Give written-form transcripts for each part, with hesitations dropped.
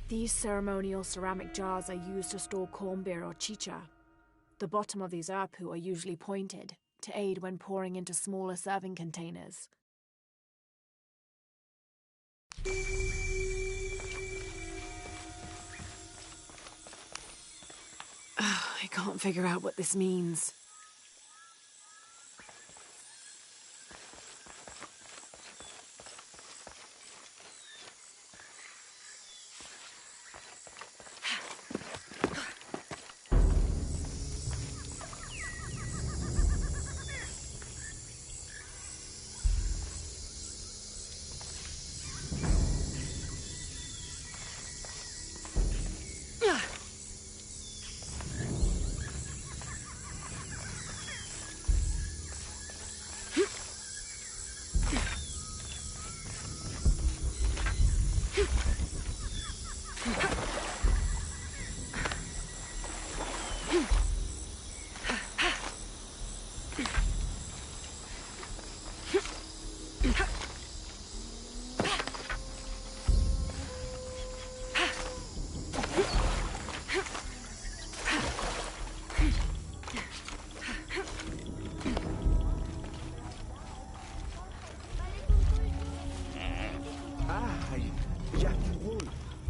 These ceremonial ceramic jars are used to store corn beer or chicha. The bottom of these apu are usually pointed, to aid when pouring into smaller serving containers. I can't figure out what this means.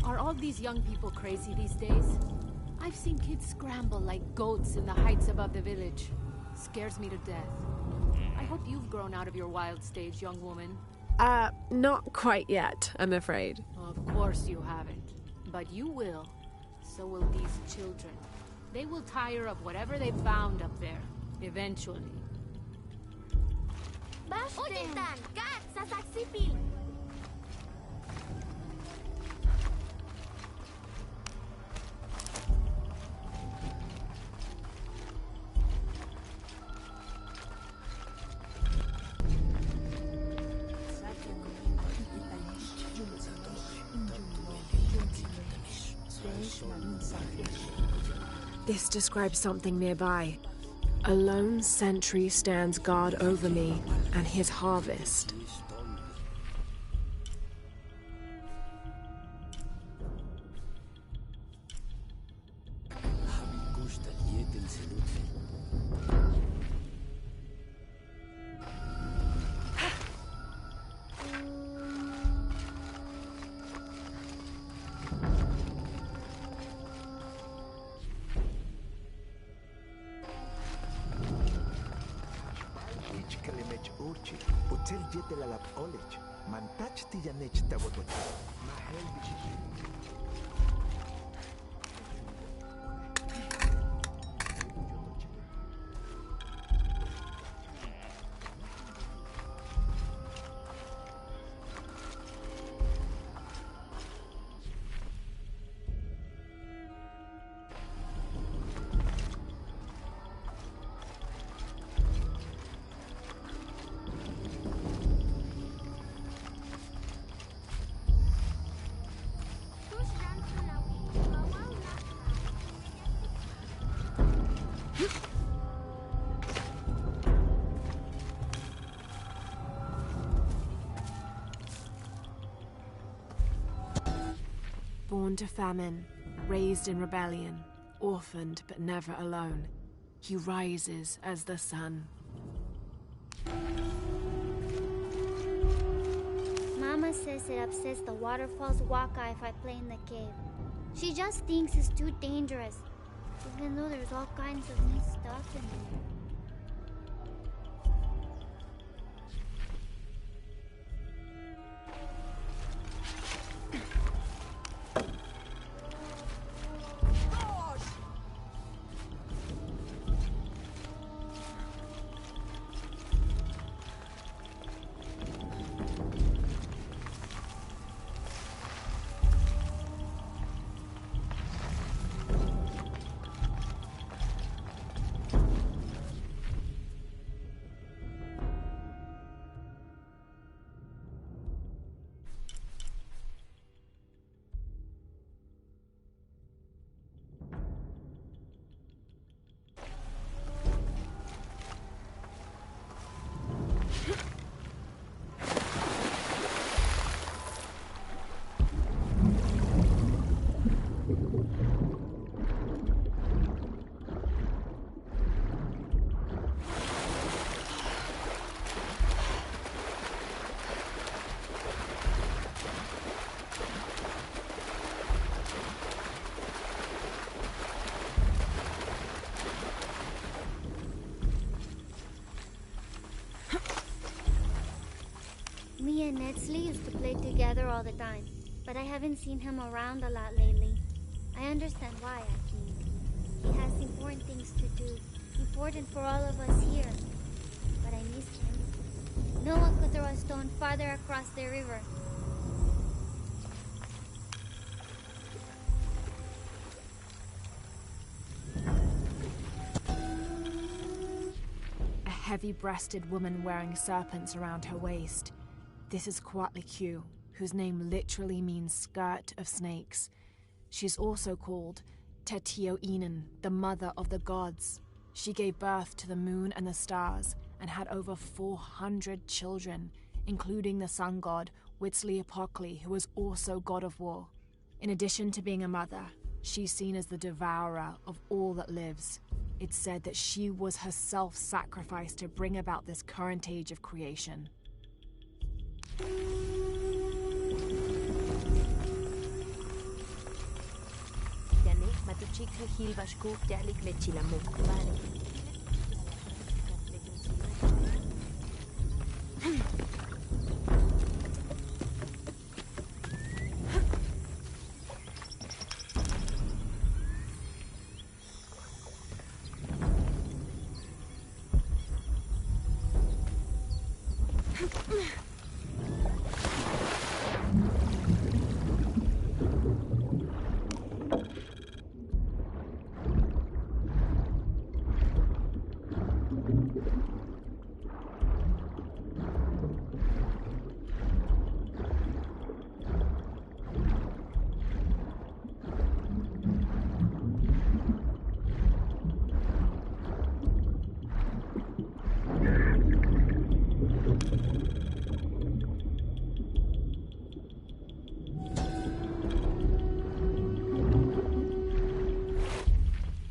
Are all these young people crazy these days? I've seen kids scramble like goats in the heights above the village. Scares me to death. I hope you've grown out of your wild stage, young woman. Not quite yet, I'm afraid. Of course you haven't. But you will. So will these children. They will tire of whatever they found up there. Eventually. Utitan! Kat! Sasaksipil! This describes something nearby. A lone sentry stands guard over me and his harvest. Hotel Jetelalap College, Mantach Tiyanech Tawotoch, Mahel Born to famine, raised in rebellion, orphaned but never alone, he rises as the sun. Mama says it upsets the waterfall's waka if I play in the cave. She just thinks it's too dangerous, even though there's all kinds of neat stuff in there. Me and Nedsley used to play together all the time, but I haven't seen him around a lot lately. I understand why, I think. He has important things to do, important for all of us here. But I miss him. No one could throw a stone farther across the river. A heavy-breasted woman wearing serpents around her waist. This is Coatlicue, whose name literally means skirt of snakes. She's also called Tetioinen, the mother of the gods. She gave birth to the moon and the stars, and had over 400 children, including the sun god Huitzilopochtli, who was also god of war. In addition to being a mother, she's seen as the devourer of all that lives. It's said that she was herself sacrificed to bring about this current age of creation.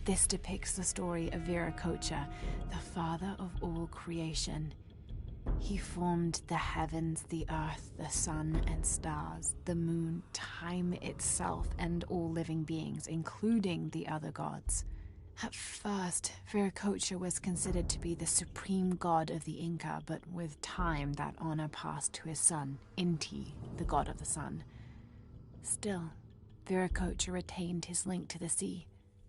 This depicts the story of Viracocha, the father of all creation. He formed the heavens, the earth, the sun and stars, the moon, time itself, and all living beings, including the other gods. At first, Viracocha was considered to be the supreme god of the Inca, but with time that honor passed to his son, Inti, the god of the sun. Still, Viracocha retained his link to the sea.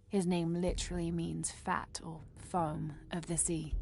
His name literally means fat or foam of the sea.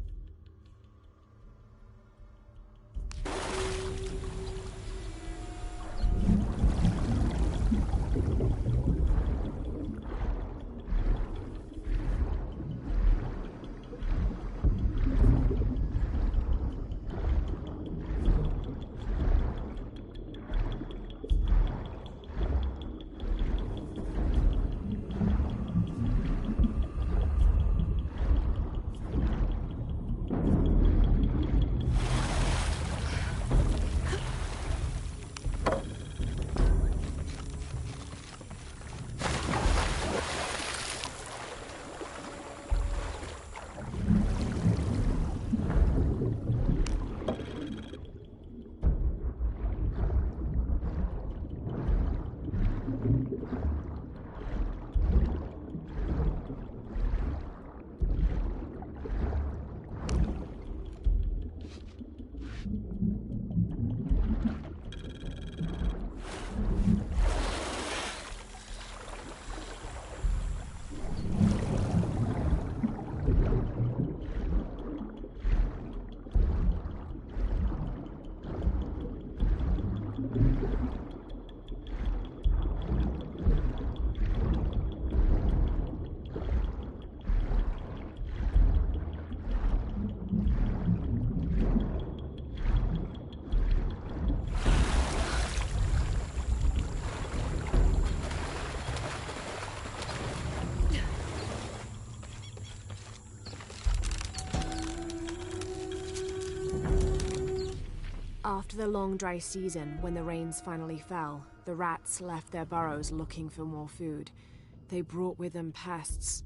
After the long dry season, when the rains finally fell, the rats left their burrows looking for more food. They brought with them pests.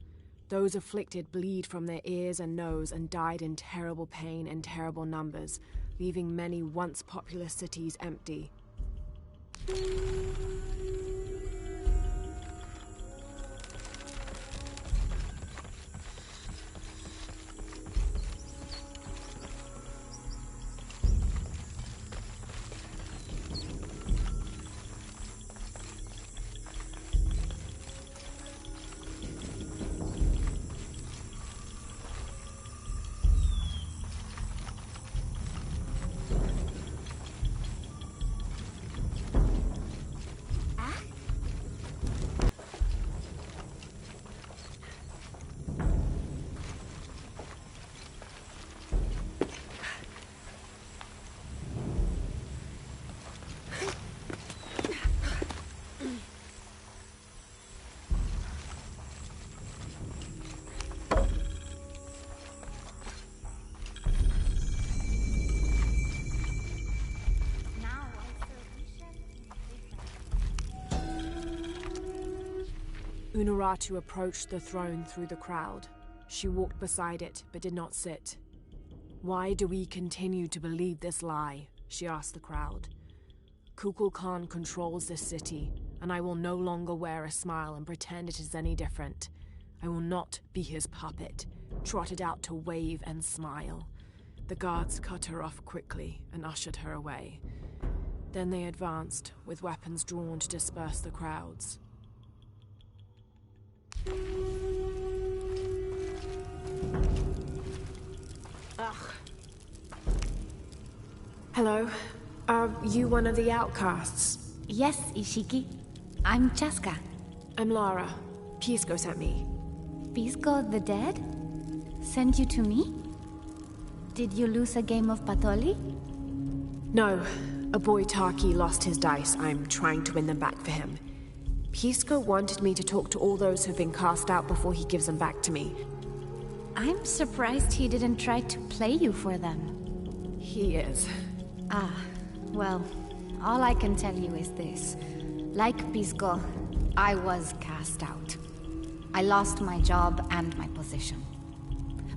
Those afflicted bleed from their ears and nose and died in terrible pain and terrible numbers, leaving many once populous cities empty. Unuratu approached the throne through the crowd. She walked beside it, but did not sit. "Why do we continue to believe this lie?" she asked the crowd. "Kukulkan controls this city, and I will no longer wear a smile and pretend it is any different. I will not be his puppet, trotted out to wave and smile." The guards cut her off quickly and ushered her away. Then they advanced, with weapons drawn to disperse the crowds. Ugh. Hello. Are you one of the outcasts? Yes, Ishiki. I'm Chaska. I'm Lara. Pisco sent me. Pisco the dead? Sent you to me? Did you lose a game of Patoli? No. A boy Taki lost his dice. I'm trying to win them back for him. Pisco wanted me to talk to all those who've been cast out before he gives them back to me. I'm surprised he didn't try to play you for them. He is. Ah, well, all I can tell you is this. Like Pisco, I was cast out. I lost my job and my position.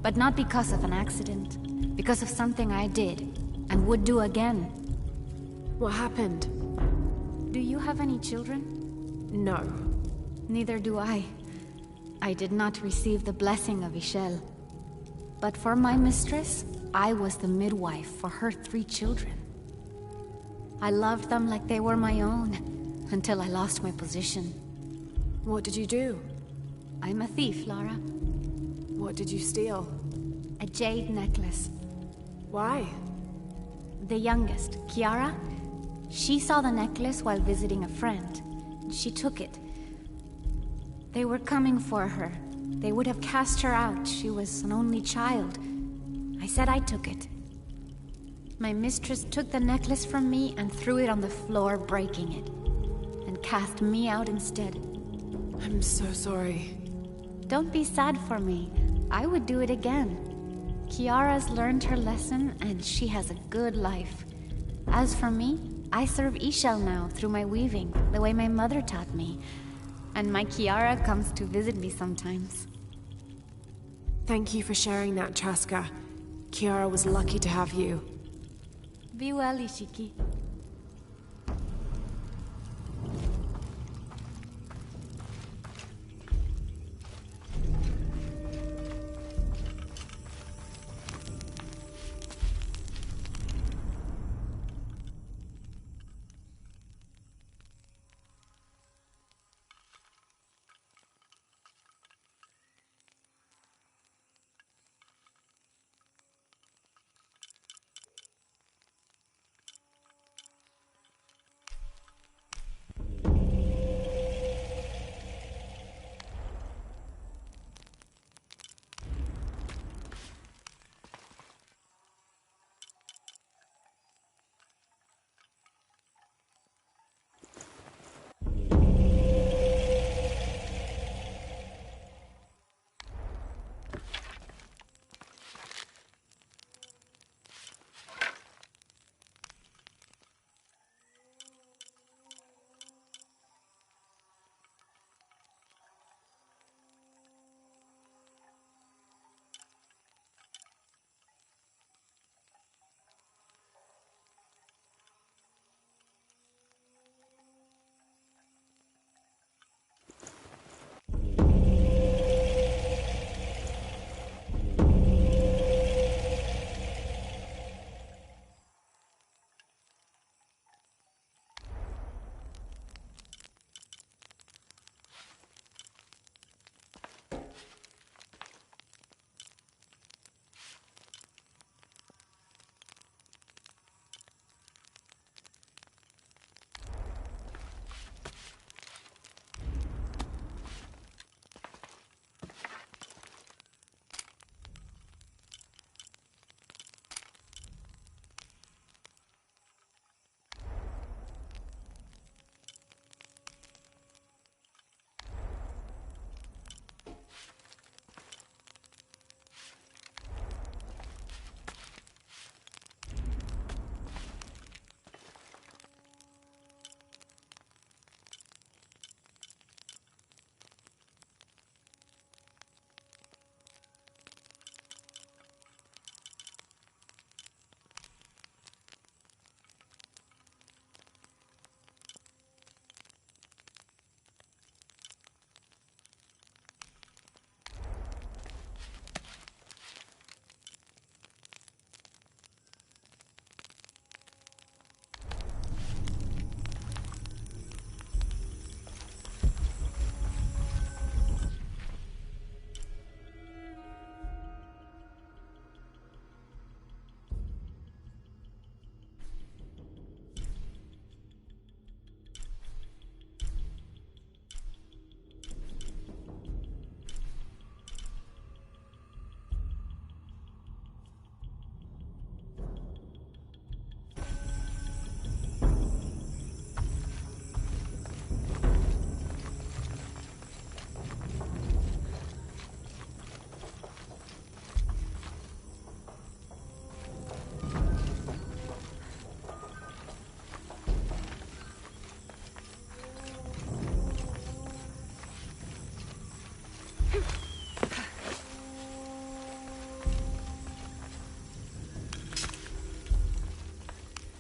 But not because of an accident, because of something I did, and would do again. What happened? Do you have any children? No. Neither do I. I did not receive the blessing of Ishel. But for my mistress, I was the midwife for her 3 children. I loved them like they were my own, until I lost my position. What did you do? I'm a thief, Lara. What did you steal? A jade necklace. Why? The youngest, Kiara, she saw the necklace while visiting a friend. She took it. They were coming for her. They would have cast her out. She was an only child. I said I took it. My mistress took the necklace from me and threw it on the floor, breaking it. And cast me out instead. I'm so sorry. Don't be sad for me. I would do it again. Kiara's learned her lesson, and she has a good life. As for me, I serve Ishel now through my weaving, the way my mother taught me. And my Kiara comes to visit me sometimes. Thank you for sharing that, Chaska. Kiara was lucky to have you. Be well, Ishiki.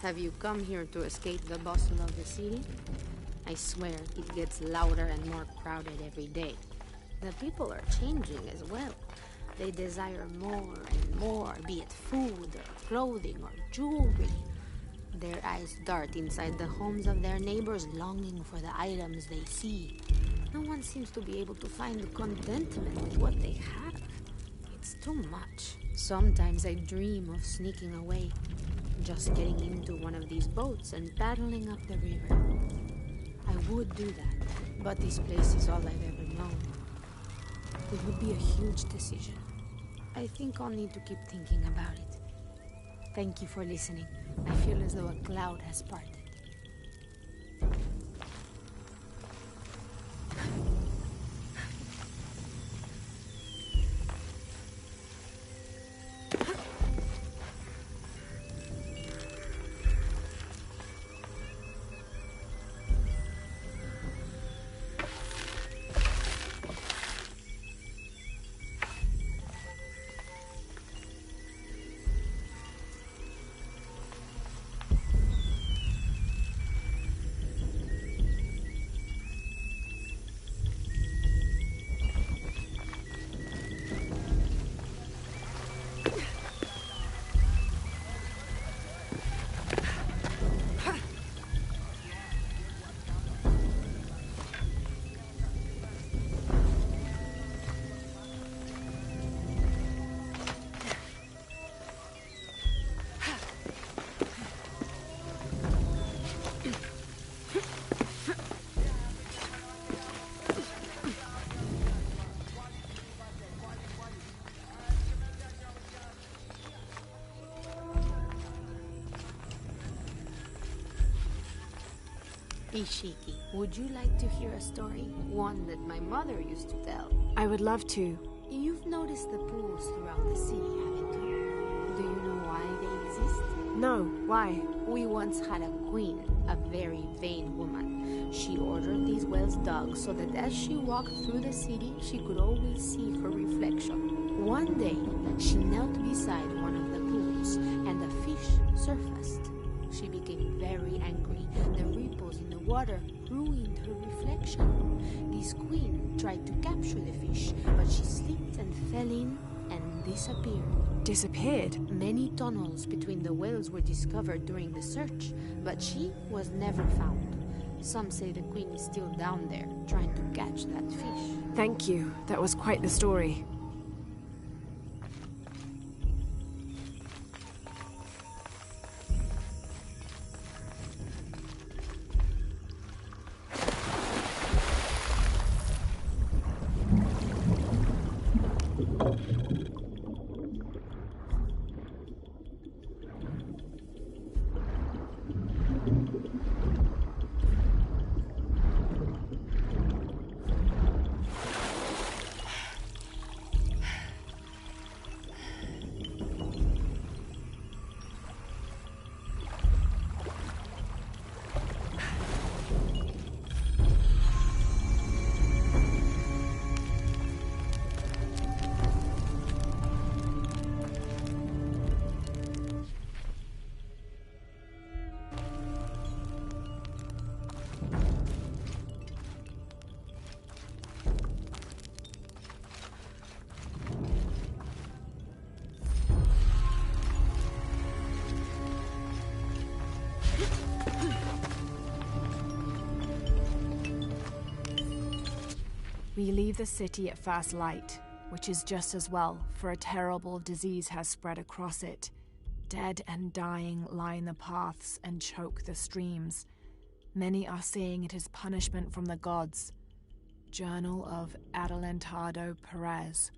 Have you come here to escape the bustle of the city? I swear, it gets louder and more crowded every day. The people are changing as well. They desire more and more, be it food or clothing or jewelry. Their eyes dart inside the homes of their neighbors, longing for the items they see. No one seems to be able to find contentment with what they have. It's too much. Sometimes I dream of sneaking away, just getting into one of these boats and paddling up the river. I would do that, but this place is all I've ever known. It would be a huge decision. I think I'll need to keep thinking about it. Thank you for listening. I feel as though a cloud has parted. Ishiki, would you like to hear a story? One that my mother used to tell. I would love to. You've noticed the pools throughout the city, haven't you? Do you know why they exist? No, why? We once had a queen, a very vain woman. She ordered these wells dug so that as she walked through the city, she could always see her reflection. One day, she knelt beside one of the pools, and a fish surfaced. She became very angry. The ripples in the water ruined her reflection. This queen tried to capture the fish, but she slipped and fell in and disappeared. Disappeared? Many tunnels between the wells were discovered during the search, but she was never found. Some say the queen is still down there, trying to catch that fish. Thank you. That was quite the story. We leave the city at first light, which is just as well, for a terrible disease has spread across it. Dead and dying line the paths and choke the streams. Many are saying it is punishment from the gods. Journal of Adelantado Perez.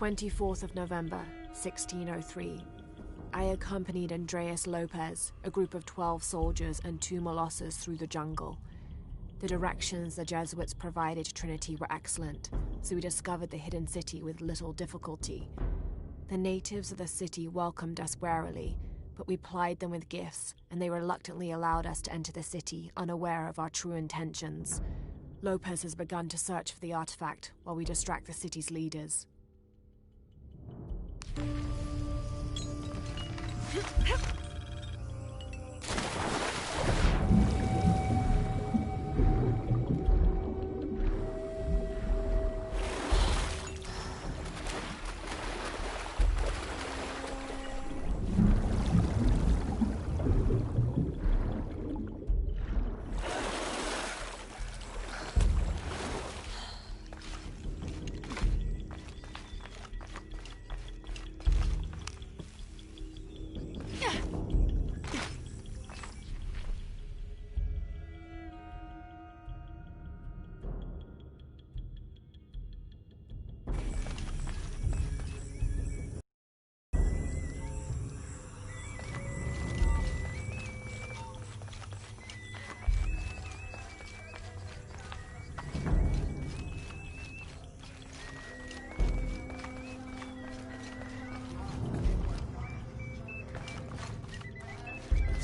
24th of November, 1603. I accompanied Andreas Lopez, a group of 12 soldiers and 2 Molossers through the jungle. The directions the Jesuits provided Trinity were excellent, so we discovered the hidden city with little difficulty. The natives of the city welcomed us warily, but we plied them with gifts, and they reluctantly allowed us to enter the city, unaware of our true intentions. Lopez has begun to search for the artifact while we distract the city's leaders.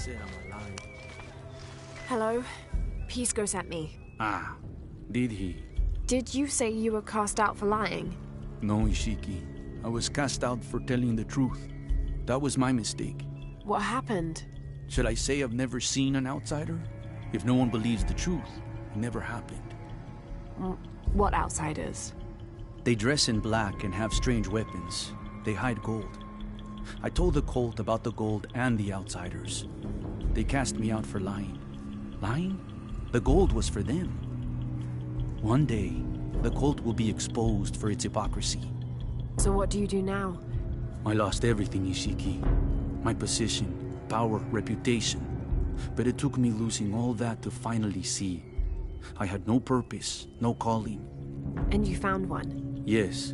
I'm alive. Hello. Pisco sent me. Ah, did he? Did you say you were cast out for lying? No, Ishiki. I was cast out for telling the truth. That was my mistake. What happened? Should I say I've never seen an outsider? If no one believes the truth, it never happened. What outsiders? They dress in black and have strange weapons. They hide gold. I told the cult about the gold and the outsiders. They cast me out for lying. Lying? The gold was for them. One day, the cult will be exposed for its hypocrisy. So what do you do now? I lost everything, Ishiki. My position, power, reputation. But it took me losing all that to finally see. I had no purpose, no calling. And you found one? Yes.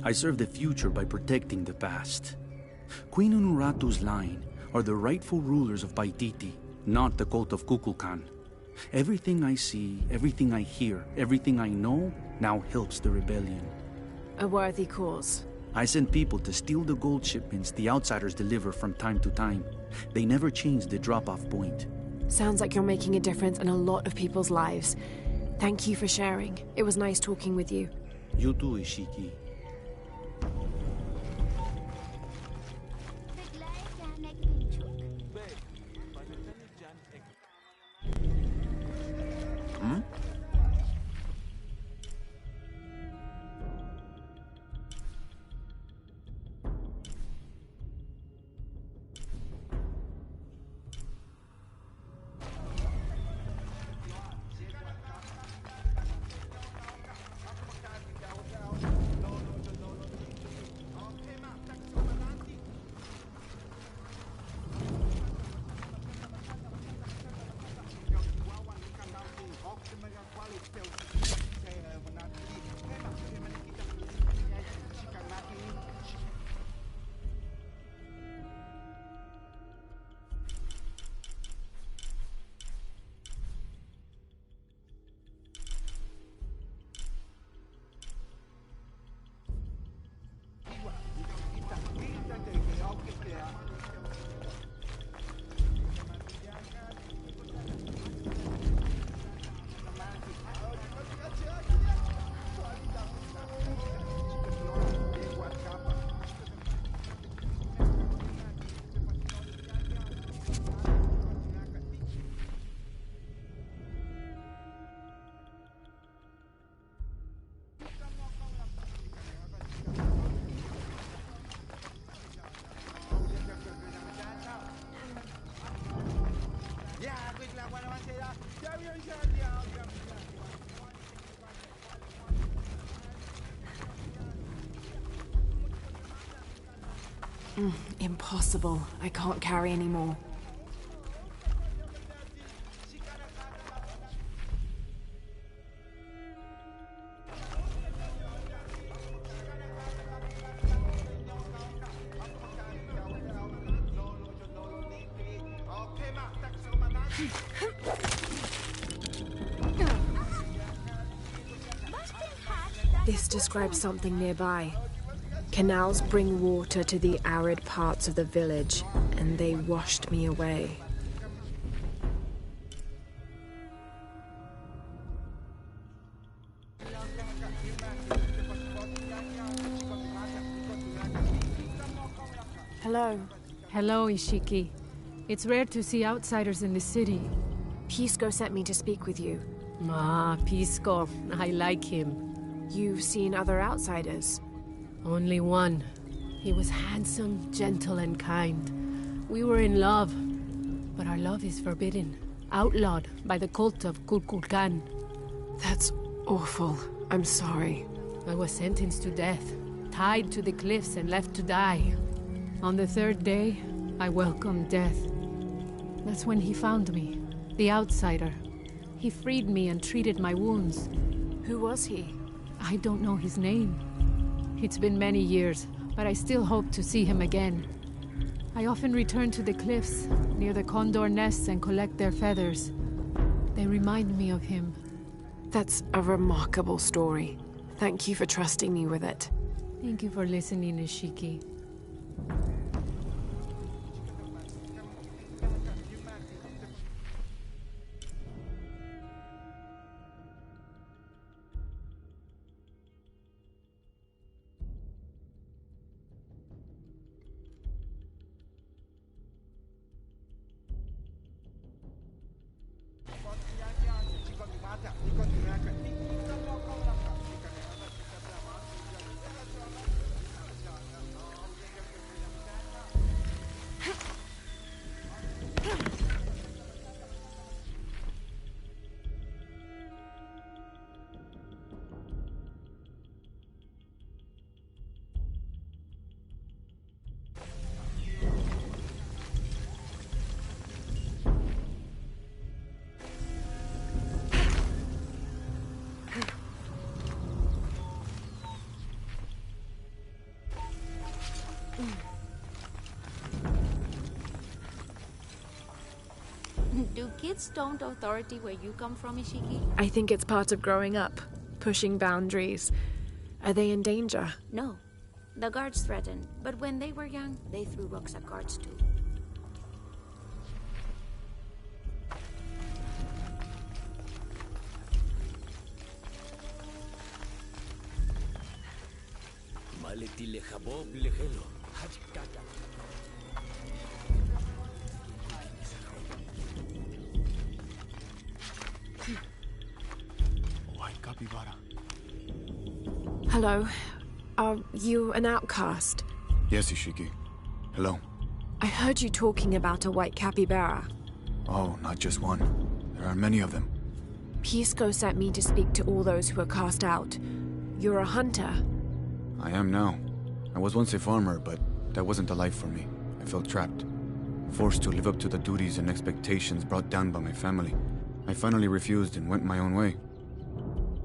I serve the future by protecting the past. Queen Unuratu's line are the rightful rulers of Paititi, not the cult of Kukulkan. Everything I see, everything I hear, everything I know now helps the rebellion. A worthy cause. I send people to steal the gold shipments the outsiders deliver from time to time. They never change the drop-off point. Sounds like you're making a difference in a lot of people's lives. Thank you for sharing. It was nice talking with you. You too, Ishiki. Impossible. I can't carry anymore. This describes something nearby. Canals bring water to the arid parts of the village, and they washed me away. Hello. Hello, Ishiki. It's rare to see outsiders in the city. Pisco sent me to speak with you. Ah, Pisco. I like him. You've seen other outsiders? Only one. He was handsome, gentle, and kind. We were in love. But our love is forbidden. Outlawed by the cult of Kukulkan. That's awful. I'm sorry. I was sentenced to death, tied to the cliffs and left to die. On the third day, I welcomed death. That's when he found me, the outsider. He freed me and treated my wounds. Who was he? I don't know his name. It's been many years, but I still hope to see him again. I often return to the cliffs, near the condor nests, and collect their feathers. They remind me of him. That's a remarkable story. Thank you for trusting me with it. Thank you for listening, Ishiki. Do kids don't authority where you come from, Ishiki? I think it's part of growing up. Pushing boundaries. Are they in danger? No. The guards threatened, but when they were young, they threw rocks at guards too. White capybara. Hello. Are you an outcast? Yes, Ishiki. Hello. I heard you talking about a white capybara. Oh, not just one. There are many of them. Pisco sent me to speak to all those who are cast out. You're a hunter. I am now. I was once a farmer, but that wasn't the life for me. I felt trapped. Forced to live up to the duties and expectations brought down by my family. I finally refused and went my own way.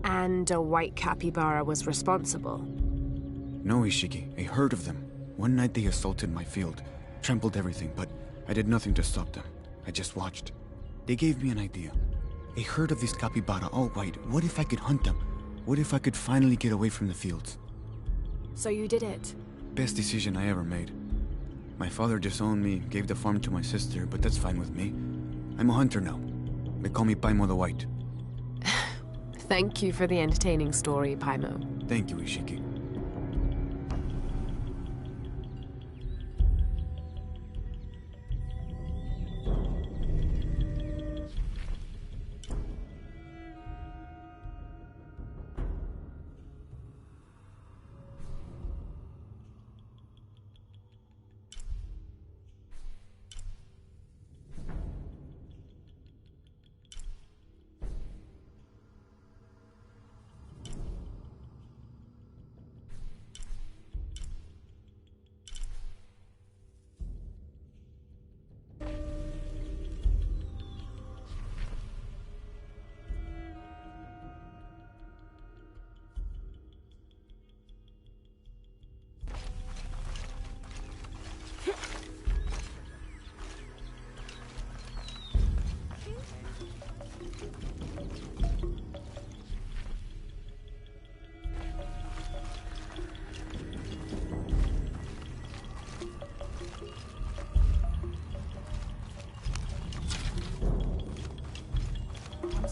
And a white capybara was responsible. No, Ishiki. A herd of them. One night they assaulted my field, trampled everything, but I did nothing to stop them. I just watched. They gave me an idea. A herd of these capybara, all white. What if I could hunt them? What if I could finally get away from the fields? So you did it? Best decision I ever made. My father disowned me, gave the farm to my sister, but that's fine with me. I'm a hunter now. They call me Paimon the White. Thank you for the entertaining story, Paimon. Thank you, Ishiki.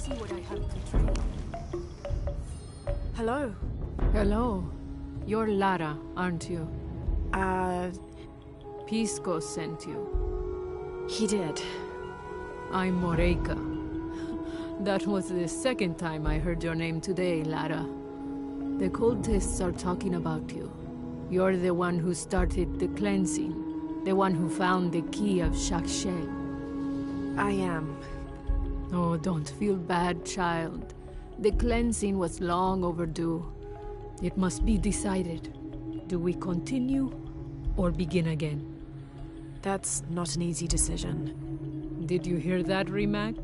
see what I have to trade. Hello. Hello. You're Lara, aren't you? Pisco sent you. He did. I'm Moreika. That was the second time I heard your name today, Lara. The cultists are talking about you. You're the one who started the cleansing. The one who found the key of Shak-Shel. I am. Oh, don't feel bad, child. The cleansing was long overdue. It must be decided. Do we continue or begin again? That's not an easy decision. Did you hear that, Rimac?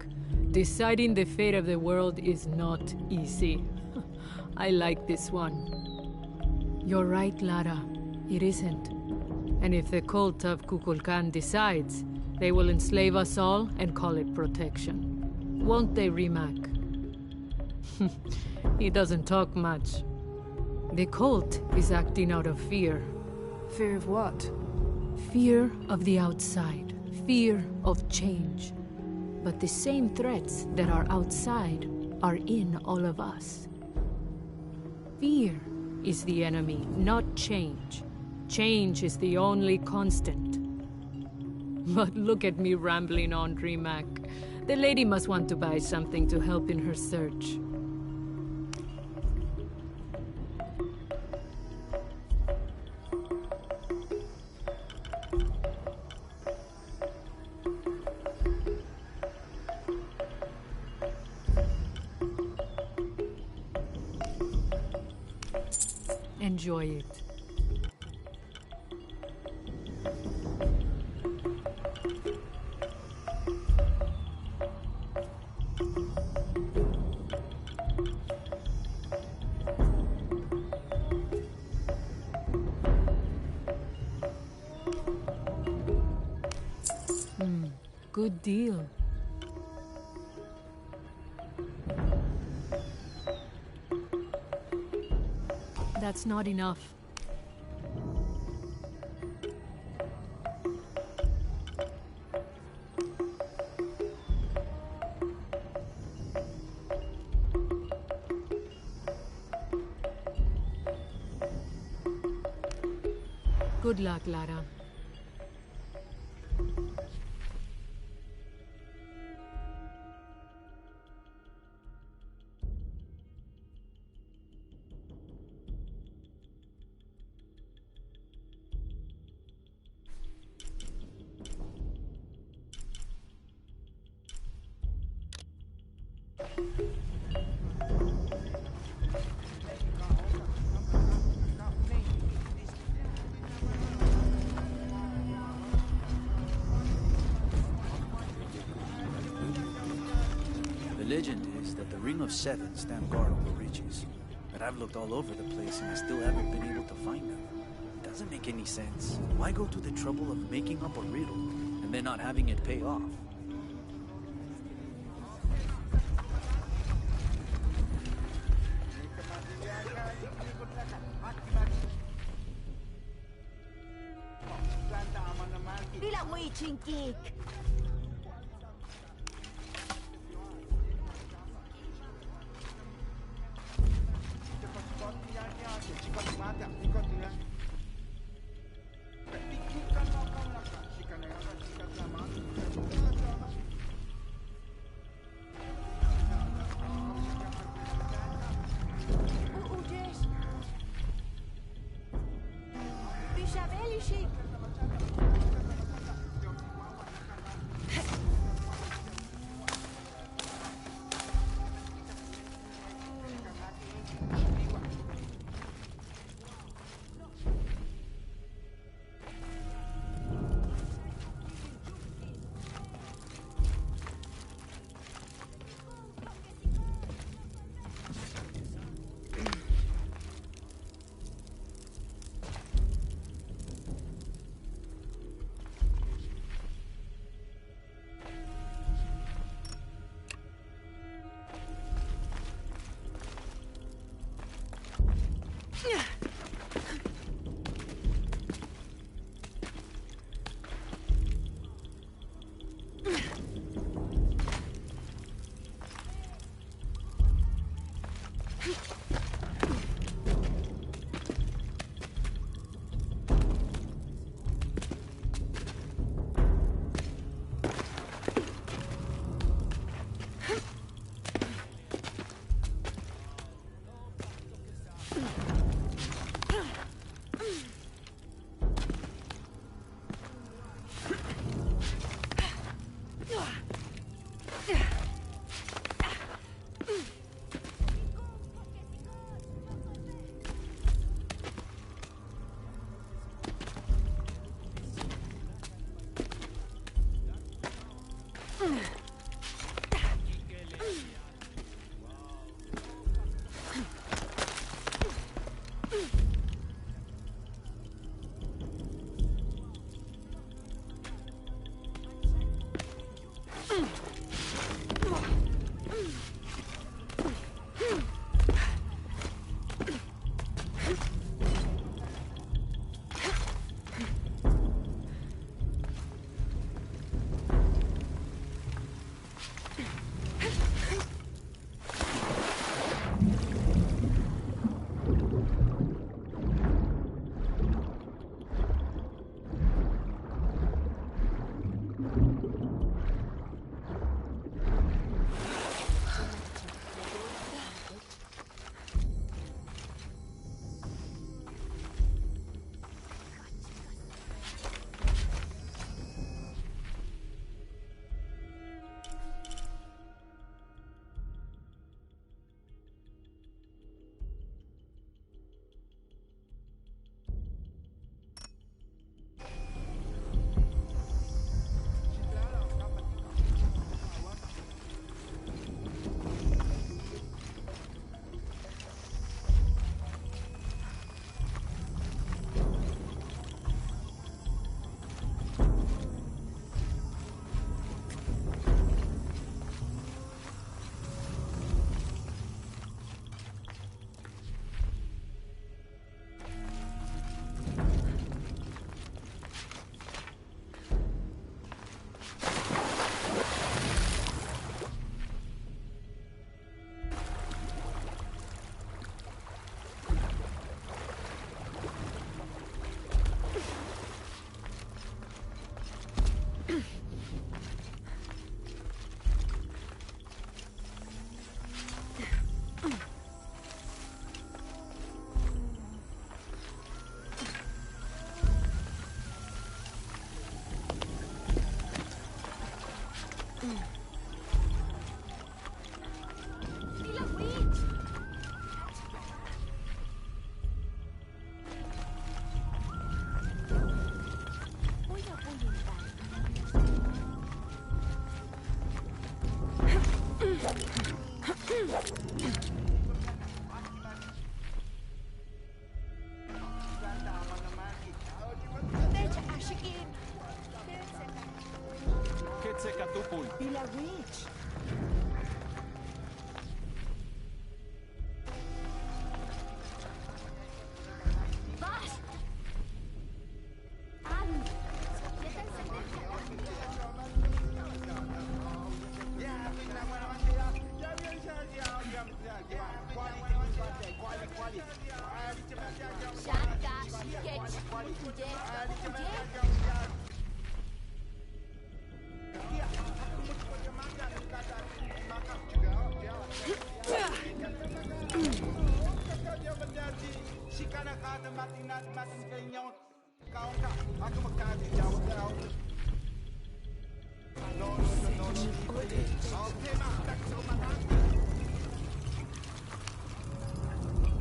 Deciding the fate of the world is not easy. I like this one. You're right, Lara. It isn't. And if the cult of Kukulkan decides, they will enslave us all and call it protection. Won't they, Rimac? He doesn't talk much. The cult is acting out of fear. Fear of what? Fear of the outside. Fear of change. But the same threats that are outside are in all of us. Fear is the enemy, not change. Change is the only constant. But look at me rambling on, Rimac. The lady must want to buy something to help in her search. Enjoy it. Good deal. That's not enough. Good luck, Lara. The legend is that the Ring of Seven stand guard over riches. But I've looked all over the place and I still haven't been able to find them. It doesn't make any sense. Why go to the trouble of making up a riddle and then not having it pay off? Bilang mo i-chinkik!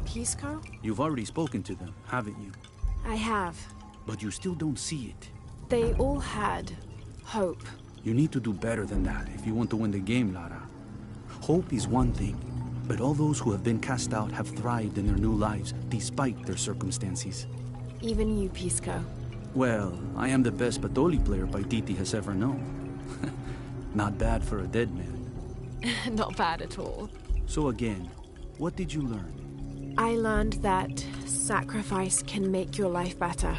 Pisco? You've already spoken to them, haven't you? I have. But you still don't see it. They all had hope. You need to do better than that if you want to win the game, Lara. Hope is one thing, but all those who have been cast out have thrived in their new lives despite their circumstances. Even you, Pisco. Well, I am the best Patoli player Paititi has ever known. Not bad for a dead man. Not bad at all. So again, what did you learn? I learned that sacrifice can make your life better.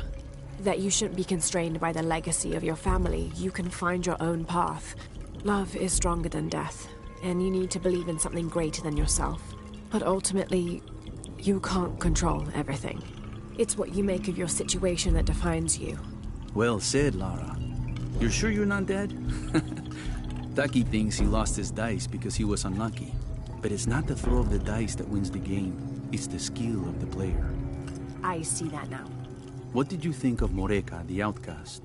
That you shouldn't be constrained by the legacy of your family. You can find your own path. Love is stronger than death, and you need to believe in something greater than yourself. But ultimately, you can't control everything. It's what you make of your situation that defines you. Well said, Lara. You're sure you're not dead? Taki thinks he lost his dice because he was unlucky. But it's not the throw of the dice that wins the game. It's the skill of the player. I see that now. What did you think of Moreka, the outcast?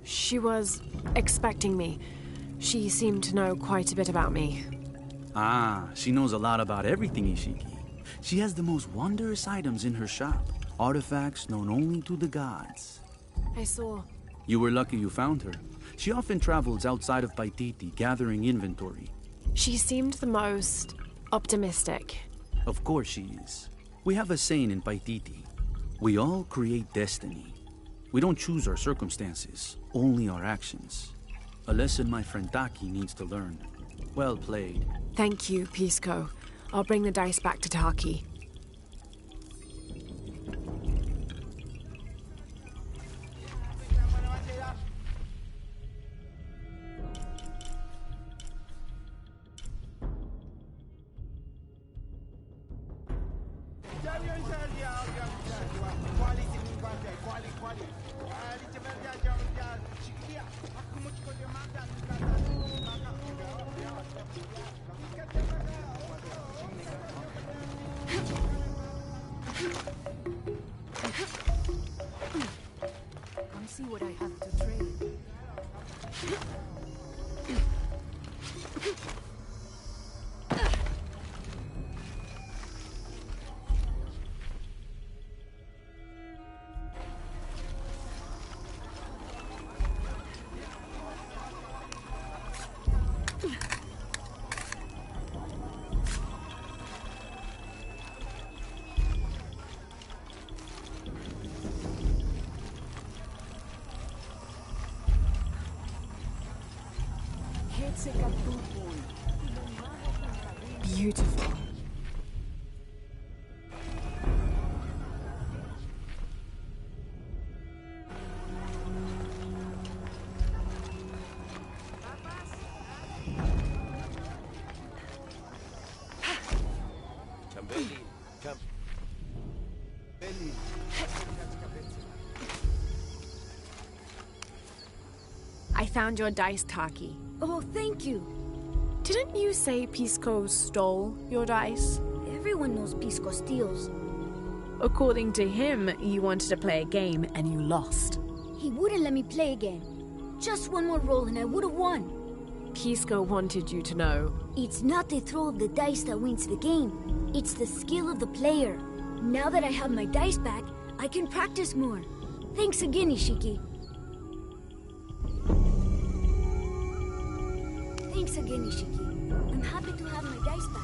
She was expecting me. She seemed to know quite a bit about me. Ah, she knows a lot about everything, Ishiki. She has the most wondrous items in her shop. Artifacts known only to the gods. I saw. You were lucky you found her. She often travels outside of Paititi, gathering inventory. She seemed the most optimistic. Of course she is. We have a saying in Paititi. We all create destiny. We don't choose our circumstances, only our actions. A lesson my friend Taki needs to learn. Well played. Thank you, Pisco. I'll bring the dice back to Taki. Come see what I have to trade. Beautiful. I found your dice, Taki. Oh, thank you. Didn't you say Pisco stole your dice? Everyone knows Pisco steals. According to him, you wanted to play a game and you lost. He wouldn't let me play again. Just one more roll and I would have won. Pisco wanted you to know. It's not the throw of the dice that wins the game. It's the skill of the player. Now that I have my dice back, I can practice more. Thanks again, Ishiki. Thanks again, Ishiki. I'm happy happy to have my dice back.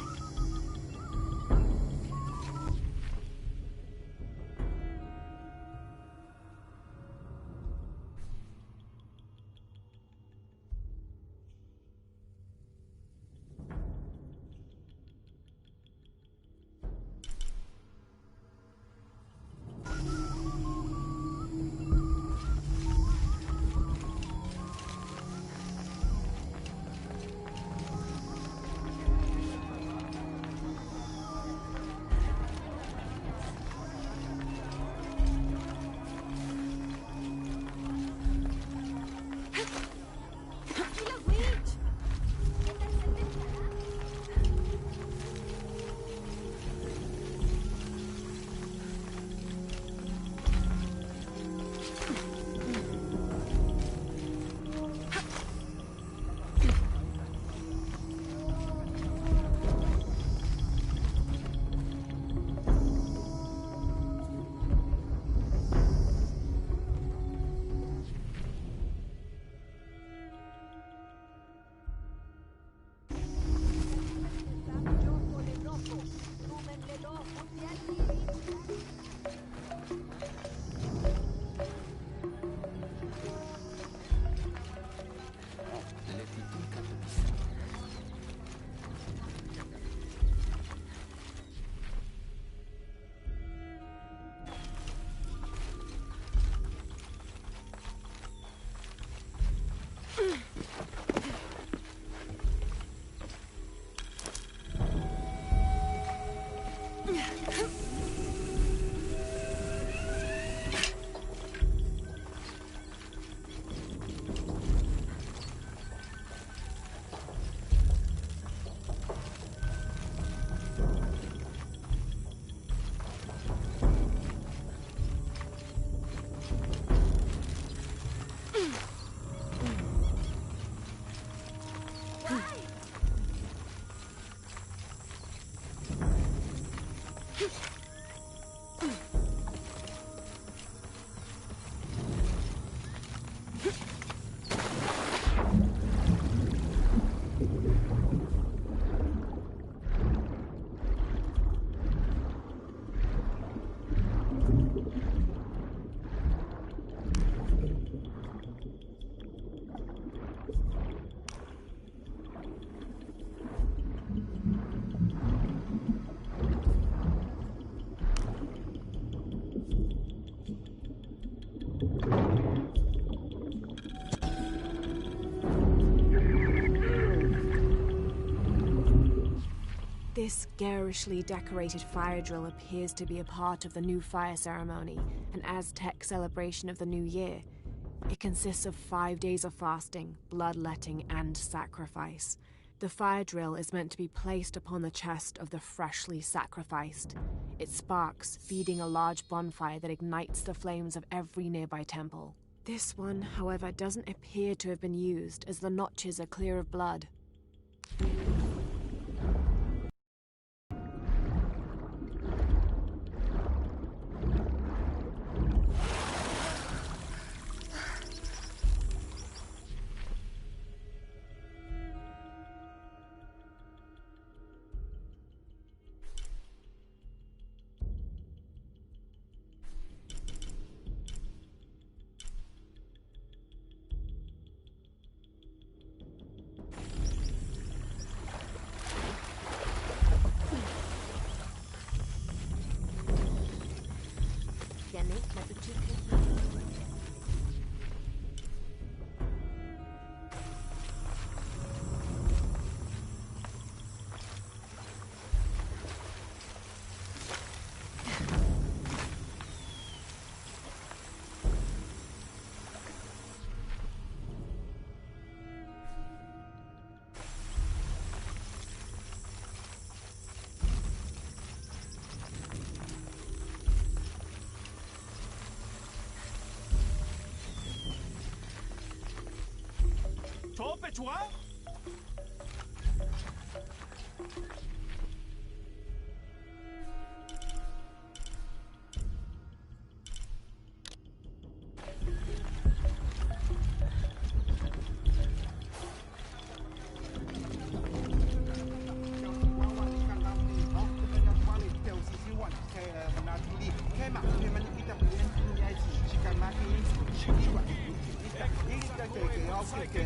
This garishly decorated fire drill appears to be a part of the new fire ceremony, an Aztec celebration of the new year. It consists of 5 days of fasting, bloodletting, and sacrifice. The fire drill is meant to be placed upon the chest of the freshly sacrificed. It sparks, feeding a large bonfire that ignites the flames of every nearby temple. This one, however, doesn't appear to have been used, as the notches are clear of blood. Tu vois?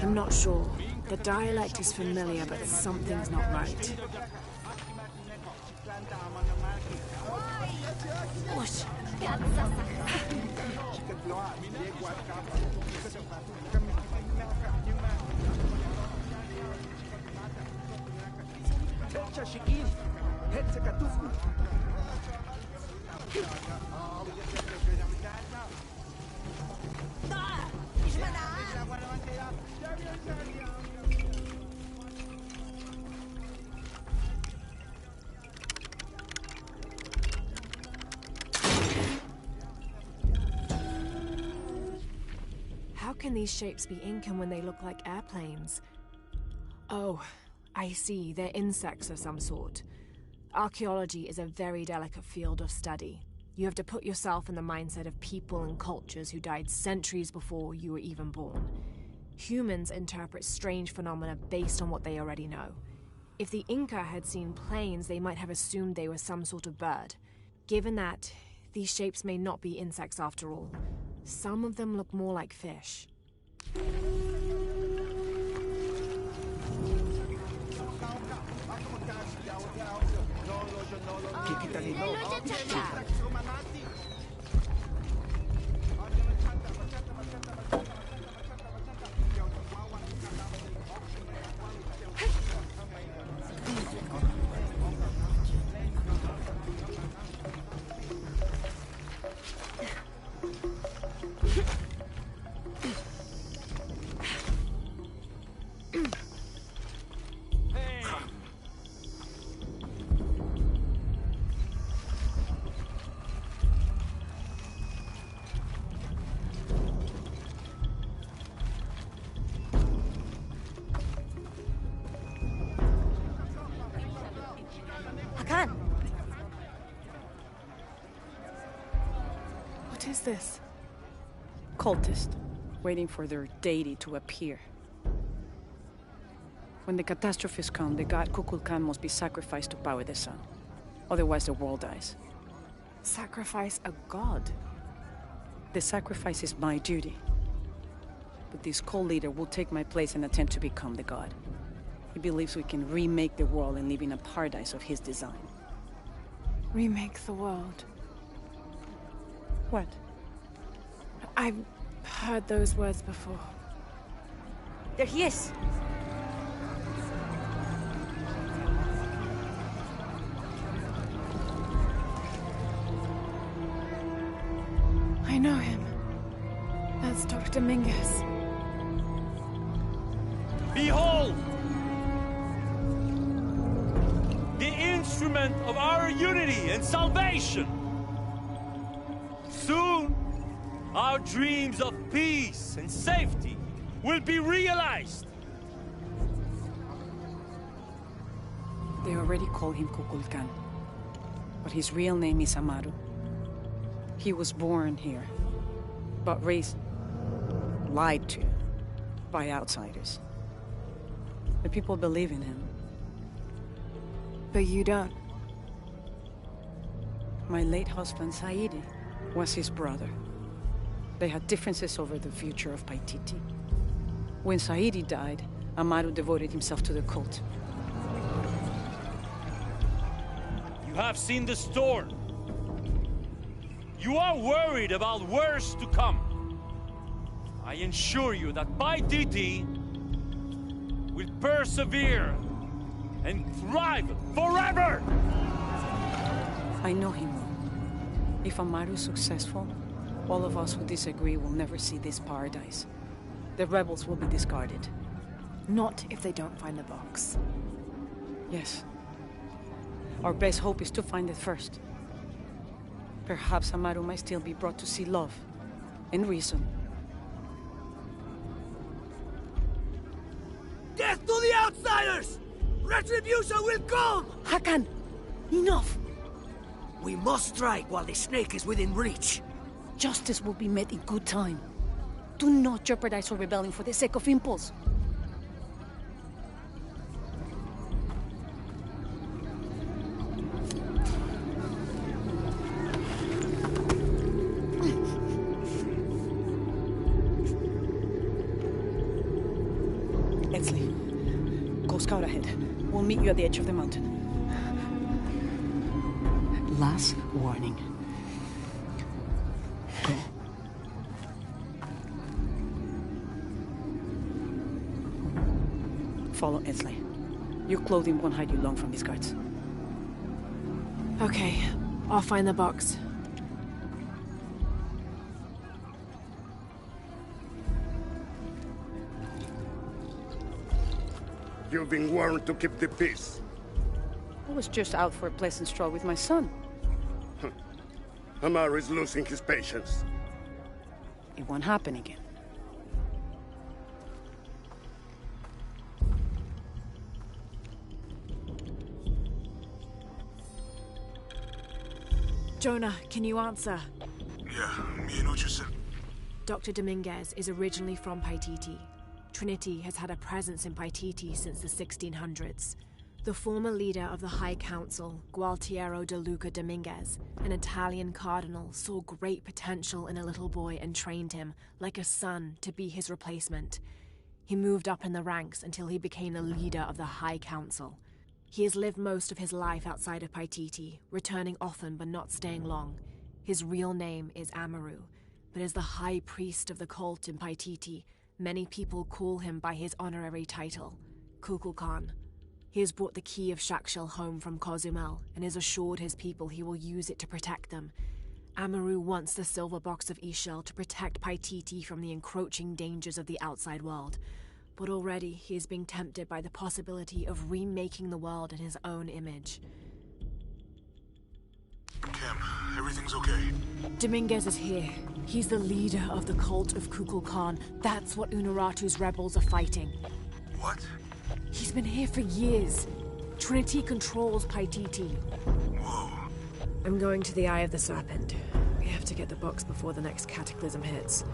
I'm not sure. The dialect is familiar, but something's not right. Whoosh. How can these shapes be Incan when they look like airplanes? Oh, I see. They're insects of some sort. Archaeology is a very delicate field of study. You have to put yourself in the mindset of people and cultures who died centuries before you were even born. Humans interpret strange phenomena based on what they already know. If the Inca had seen planes, they might have assumed they were some sort of bird. Given that, these shapes may not be insects after all. Some of them look more like fish. What is this? Cultist, waiting for their deity to appear. When the catastrophes come, the god Kukulkan must be sacrificed to power the sun. Otherwise the world dies. Sacrifice a god? The sacrifice is my duty. But this cult leader will take my place and attempt to become the god. He believes we can remake the world and live in a paradise of his design. Remake the world? What? I've heard those words before. There he is. I know him. That's Dr. Mingus. Behold! The instrument of our unity and salvation! Soon, our dreams of peace and safety will be realized! They already call him Kukulkan, but his real name is Amaru. He was born here, but raised, lied to, by outsiders. The people believe in him. But you don't. My late husband, Saidi, was his brother. They had differences over the future of Paititi. When Saidi died, Amaru devoted himself to the cult. You have seen the storm. You are worried about worse to come. I assure you that Paititi will persevere and thrive forever! I know he will. If Amaru is successful, all of us who disagree will never see this paradise. The rebels will be discarded. Not if they don't find the box. Yes. Our best hope is to find it first. Perhaps Amaru might still be brought to see love and reason. Death to the outsiders! Retribution will come! Hakan! Enough! We must strike while the snake is within reach. Justice will be met in good time. Do not jeopardize our rebellion for the sake of impulse. We'll meet you at the edge of the mountain. Last warning. Follow Esley. Your clothing won't hide you long from these guards. Okay, I'll find the box. You've been warned to keep the peace. I was just out for a pleasant stroll with my son. Amaru is losing his patience. It won't happen again. Jonah, can you answer? Yeah, me and said. Dr. Dominguez is originally from Paititi. Trinity has had a presence in Paititi since the 1600s. The former leader of the High Council, Gualtiero de Luca Dominguez, an Italian cardinal, saw great potential in a little boy and trained him, like a son, to be his replacement. He moved up in the ranks until he became the leader of the High Council. He has lived most of his life outside of Paititi, returning often but not staying long. His real name is Amaru, but as the high priest of the cult in Paititi, many people call him by his honorary title, Kukulkan. He has brought the key of Shakshil home from Cozumel and has assured his people he will use it to protect them. Amaru wants the silver box of Ixchel to protect Paititi from the encroaching dangers of the outside world. But already he is being tempted by the possibility of remaking the world in his own image. Cam, everything's okay. Dominguez is here. He's the leader of the cult of Kukulkan. That's what Unuratu's rebels are fighting. What? He's been here for years. Trinity controls Paititi. Whoa. I'm going to the Eye of the Serpent. We have to get the box before the next cataclysm hits.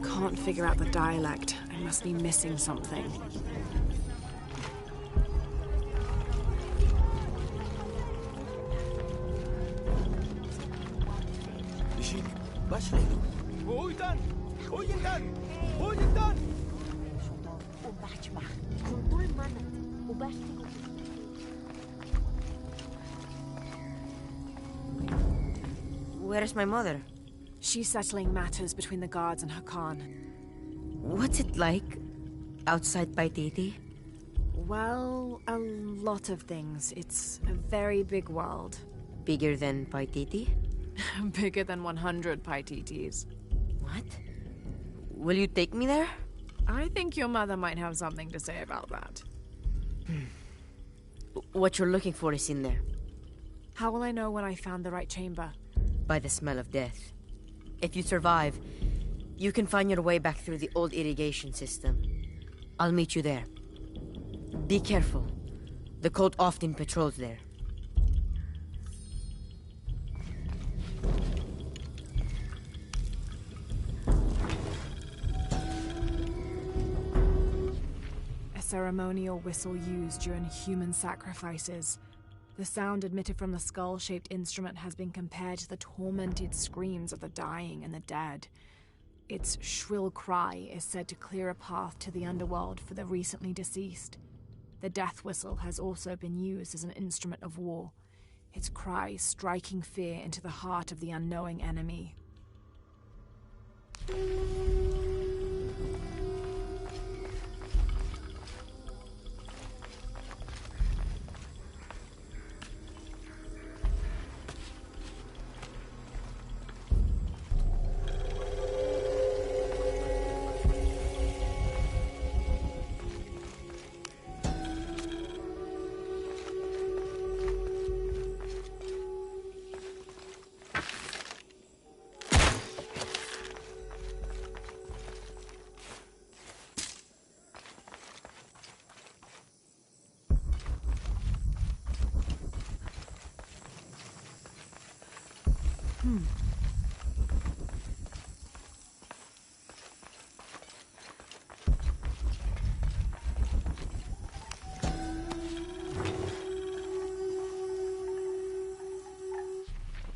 Can't figure out the dialect. I must be missing something. Where is my mother? She's settling matters between the guards and Hakan. What's it like outside Paititi? Well, a lot of things. It's a very big world. Bigger than Paititi? Bigger than 100 Paititis. What? Will you take me there? I think your mother might have something to say about that. What you're looking for is in there. How will I know when I found the right chamber? By the smell of death. If you survive, you can find your way back through the old irrigation system. I'll meet you there. Be careful. The cult often patrols there. A ceremonial whistle used during human sacrifices. The sound emitted from the skull-shaped instrument has been compared to the tormented screams of the dying and the dead. Its shrill cry is said to clear a path to the underworld for the recently deceased. The death whistle has also been used as an instrument of war, its cry striking fear into the heart of the unknowing enemy.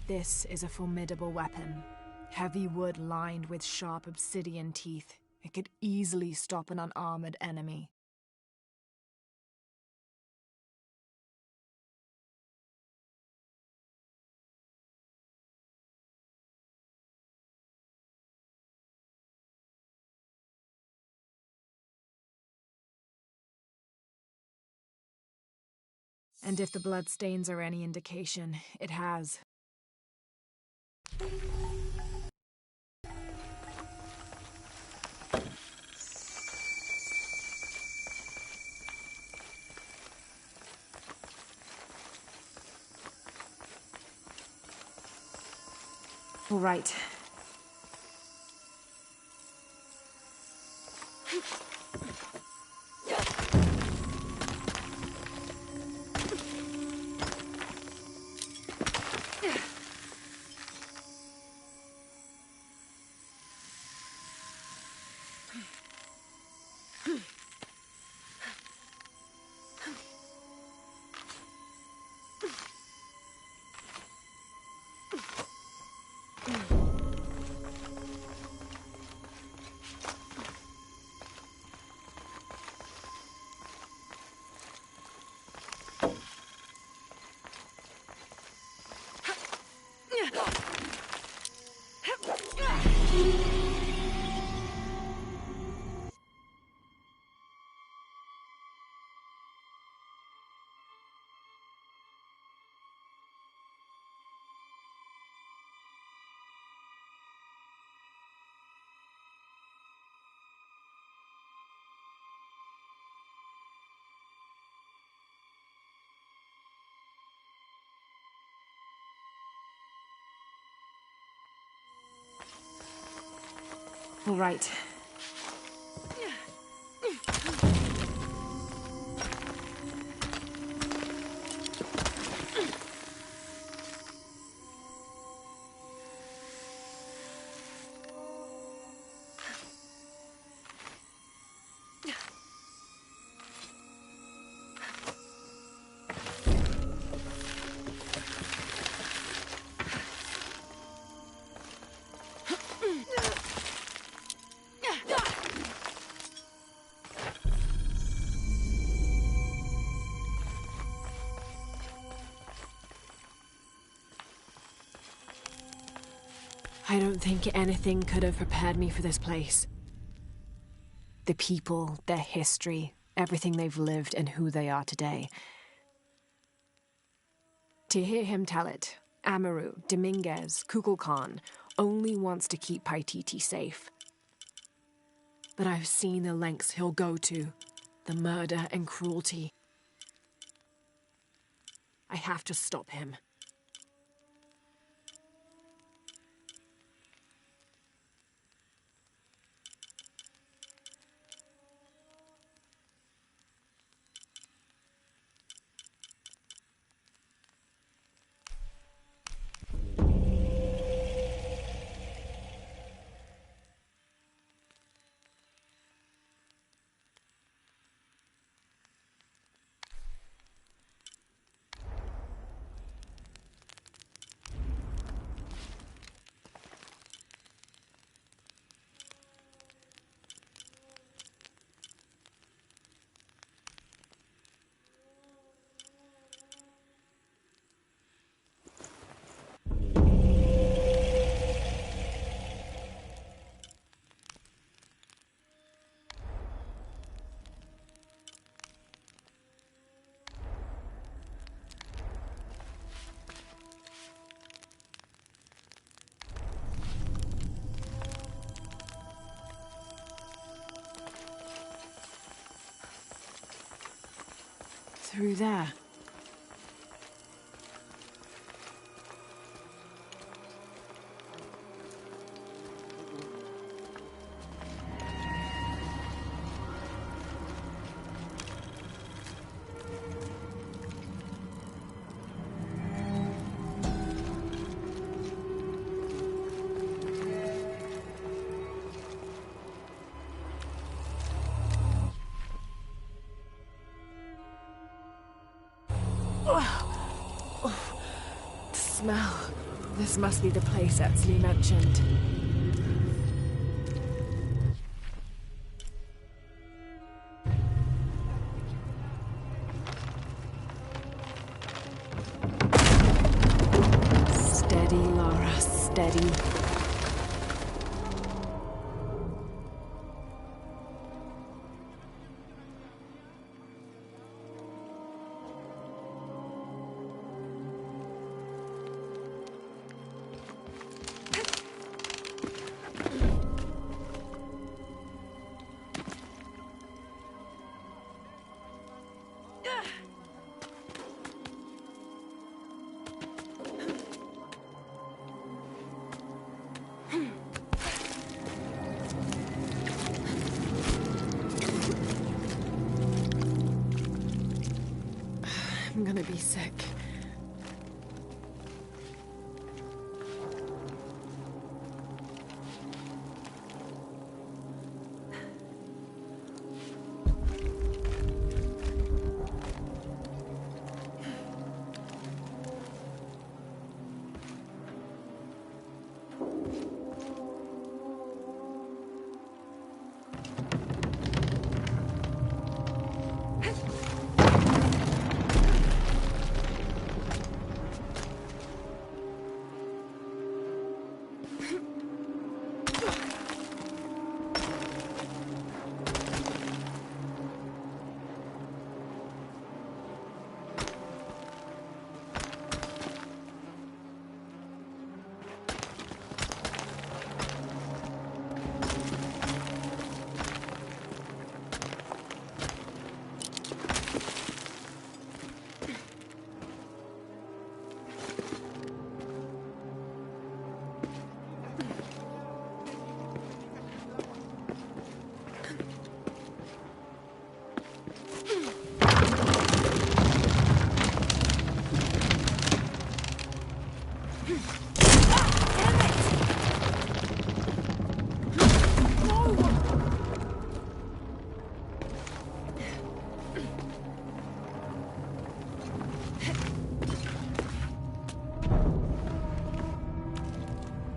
This is a formidable weapon. Heavy wood lined with sharp obsidian teeth. It could easily stop an unarmored enemy. And if the bloodstains are any indication, it has. All right. All right. I don't think anything could have prepared me for this place. The people, their history, everything they've lived and who they are today. To hear him tell it, Amaru, Dominguez, Kukulkan only wants to keep Paititi safe. But I've seen the lengths he'll go to, the murder and cruelty. I have to stop him. Through there. smell. This must be the place Etzli mentioned. Steady, Lara, steady. I'm gonna be sick.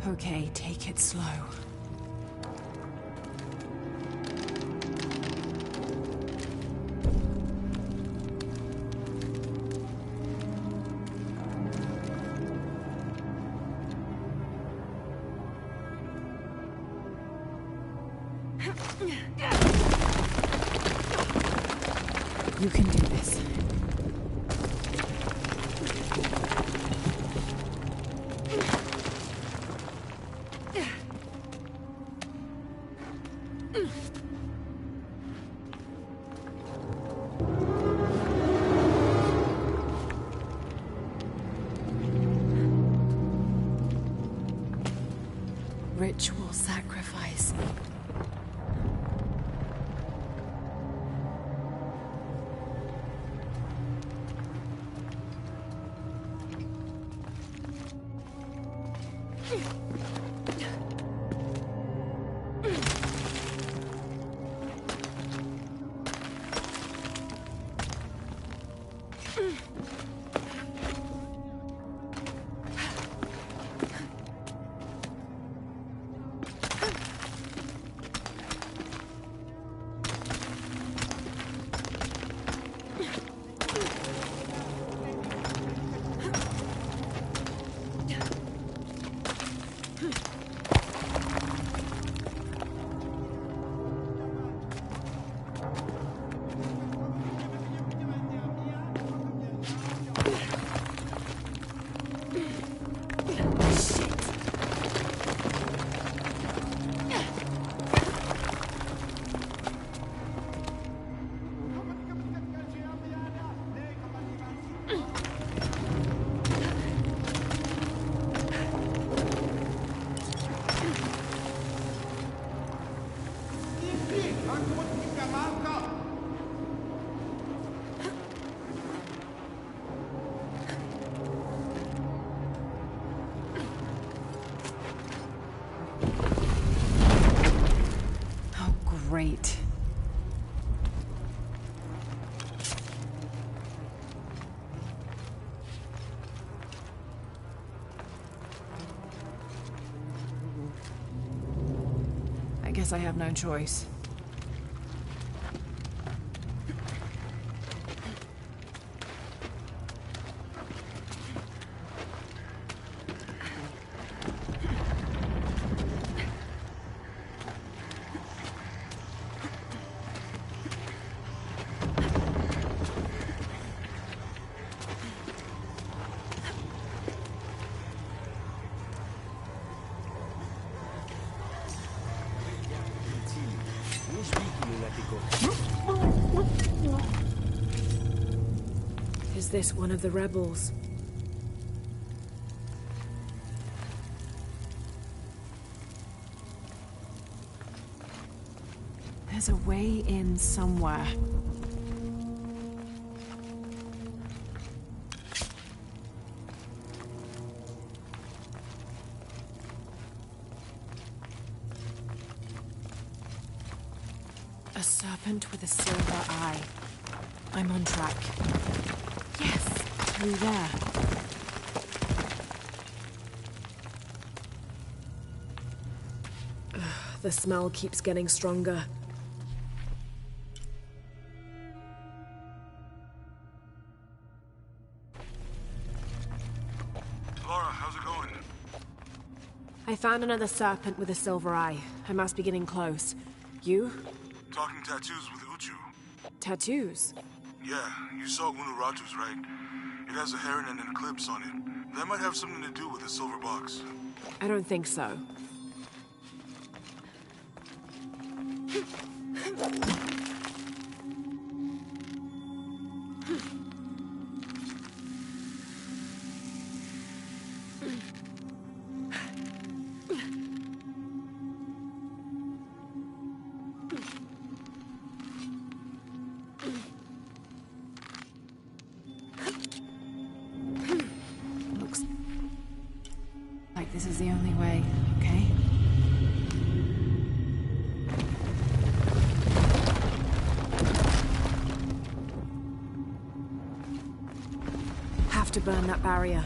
Okay, take it slow. You can do this. Ritual sacrifice. Great. I guess I have no choice. Is this one of the rebels? There's a way in somewhere. A serpent with a silver eye. I'm on track. Yes, through there. Ugh, the smell keeps getting stronger. Laura, how's it going? I found another serpent with a silver eye. I must be getting close. You? Talking tattoos with Uchu. Tattoos? Yeah, you saw Unuratu's, right? It has a heron and an eclipse on it. That might have something to do with the silver box. I don't think so. Looks like this is the only way, okay? Have to burn that barrier.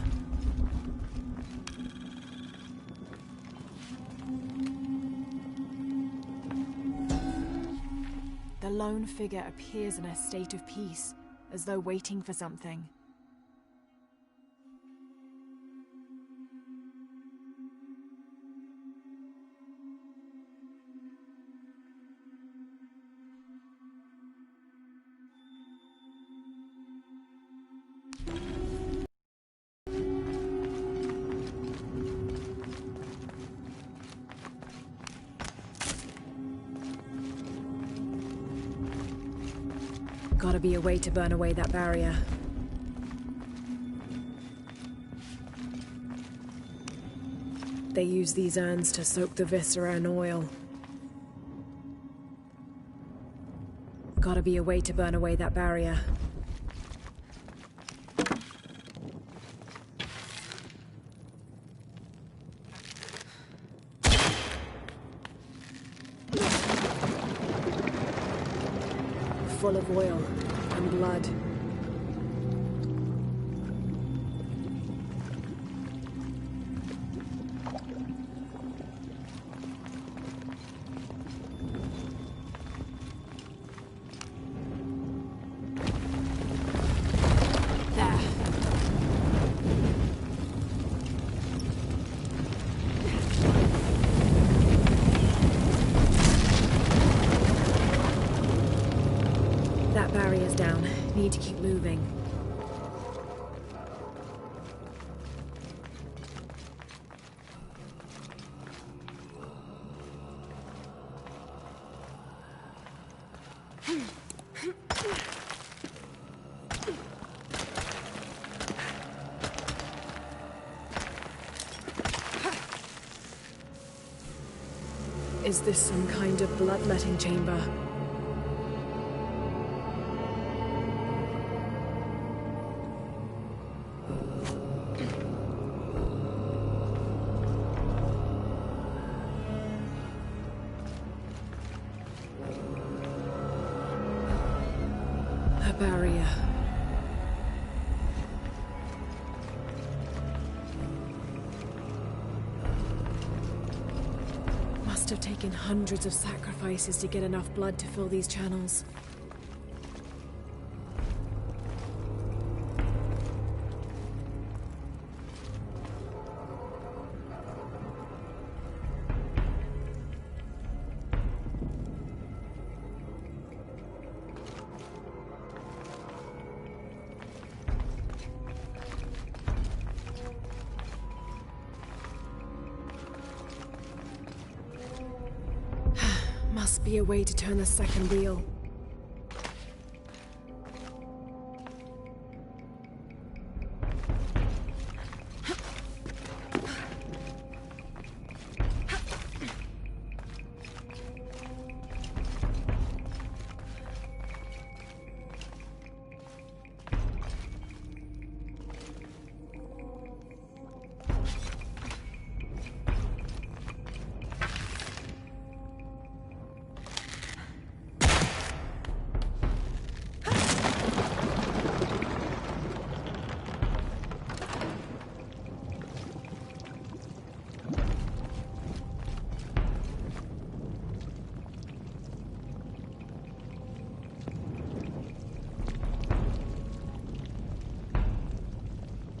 The lone figure appears in a state of peace, as though waiting for something. Gotta be a way to burn away that barrier. They use these urns to soak the viscera in oil. Gotta be a way to burn away that barrier. Full of oil and blood. There. That barrier's down. Need to keep moving. Is this some kind of bloodletting chamber? A barrier. Must must have taken hundreds of sacrifices to get enough blood to fill these channels. Must be a way to turn the second wheel.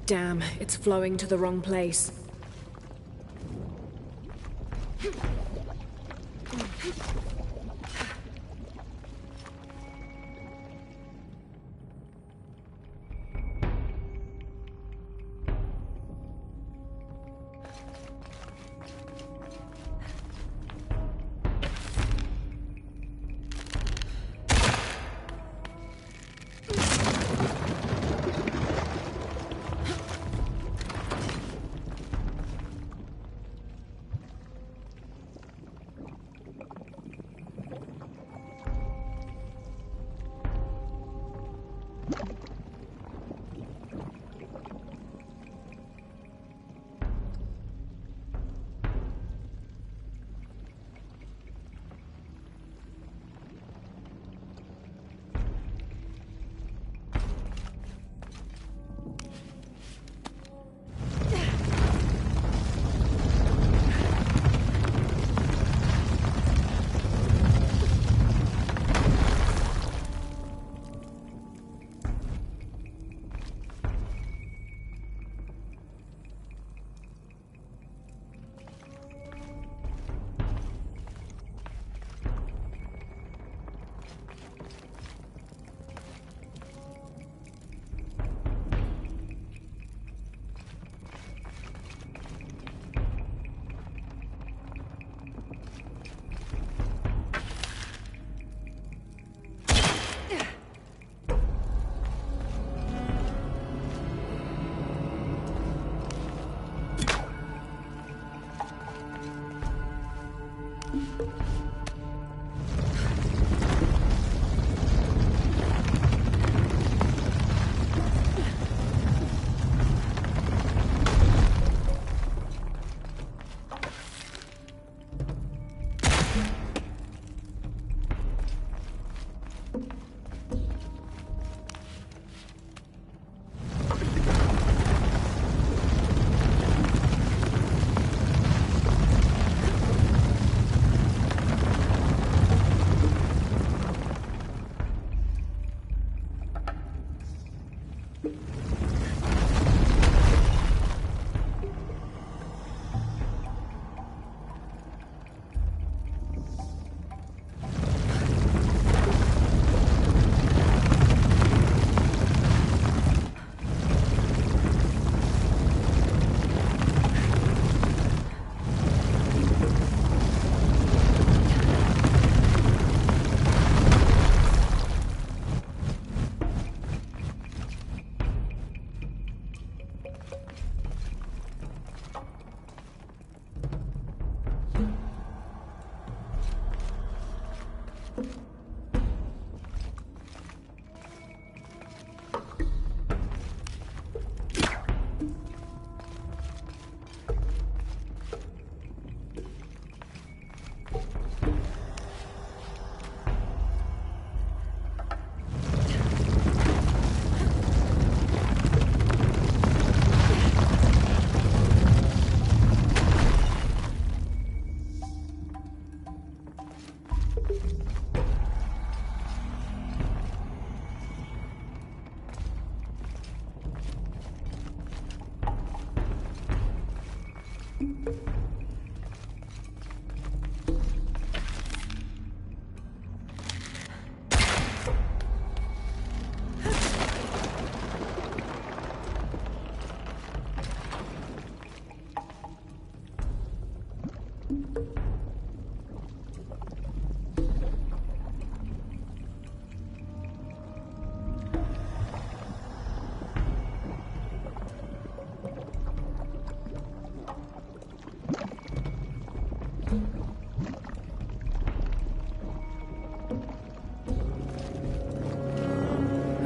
Damn, it's flowing to the wrong place.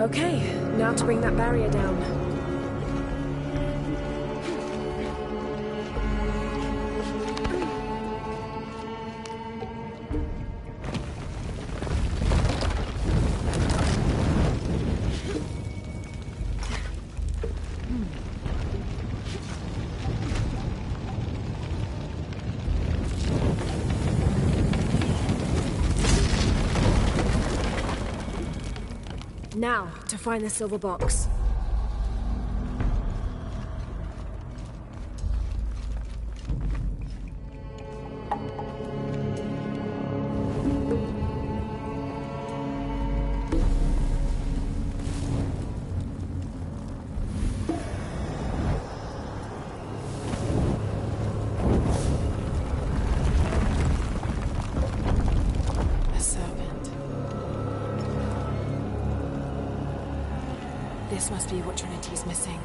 Okay, now to bring that barrier down. Now, to find the silver box. This must be what Trinity's missing.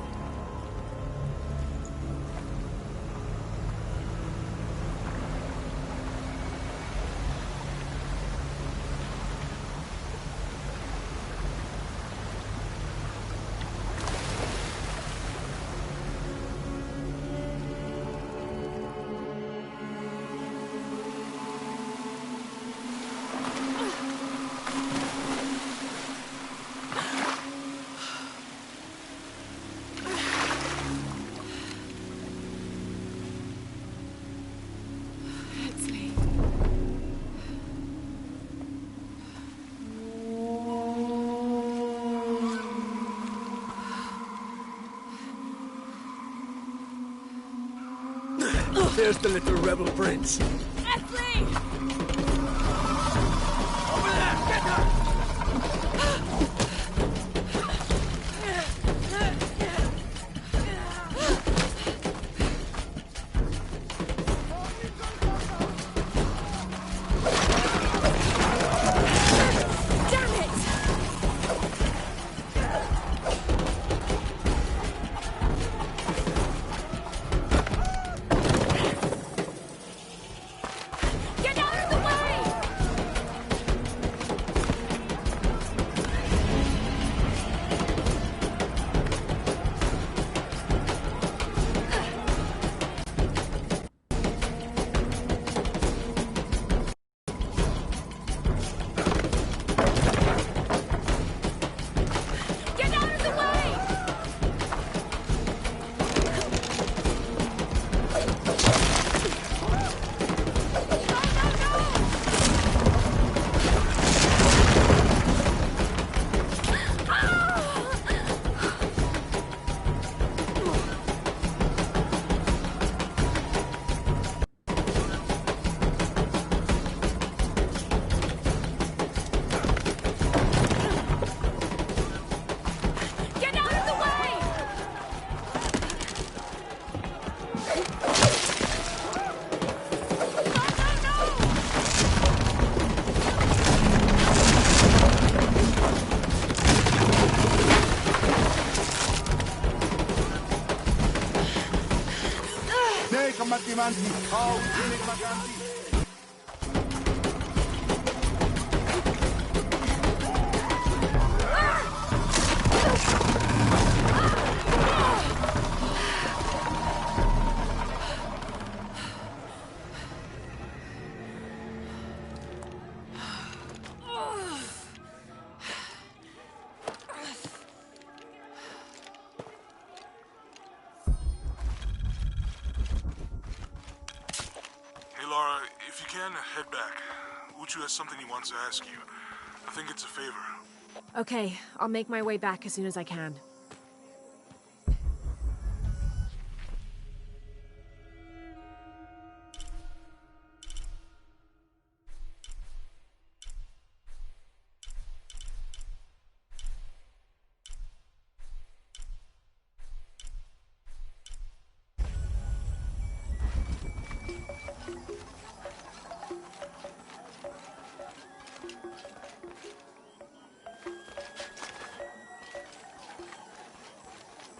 There's the little rebel prince. Esley! Over there! Get her! Head back. Uchu has something he wants to ask you. I think it's a favor. Okay, I'll make my way back as soon as I can.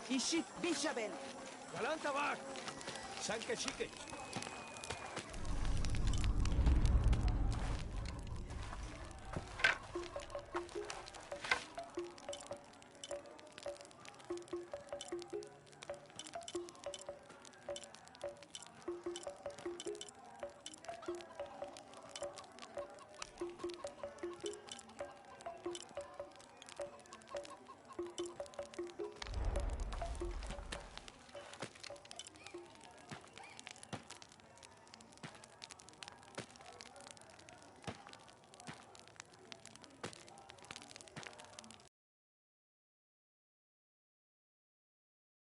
Ishit Bishabel. Galanta Bak! Sanka Chike!